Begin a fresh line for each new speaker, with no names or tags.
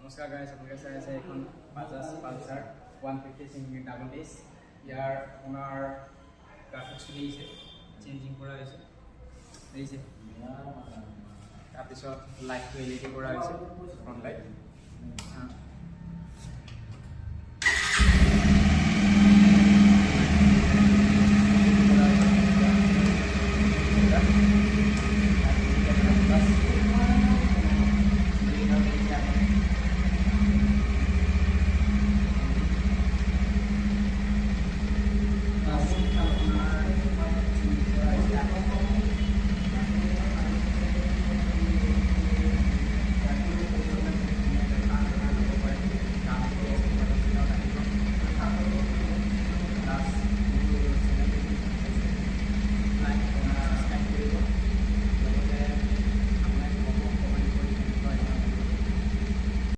নমস্কাৰ গাইজ, আপোনালোকে চাই আছে এখন Bajaj Pulsar 150 cc double disc. ইয়াৰ আপোনাৰ গ্ৰাফিক্সটো দিছে, চেঞ্জিং কৰা হৈছে দিছে। তাৰপিছত লাইটটো LED কৰা হৈছে, ফ্ৰণ্ট লাইট।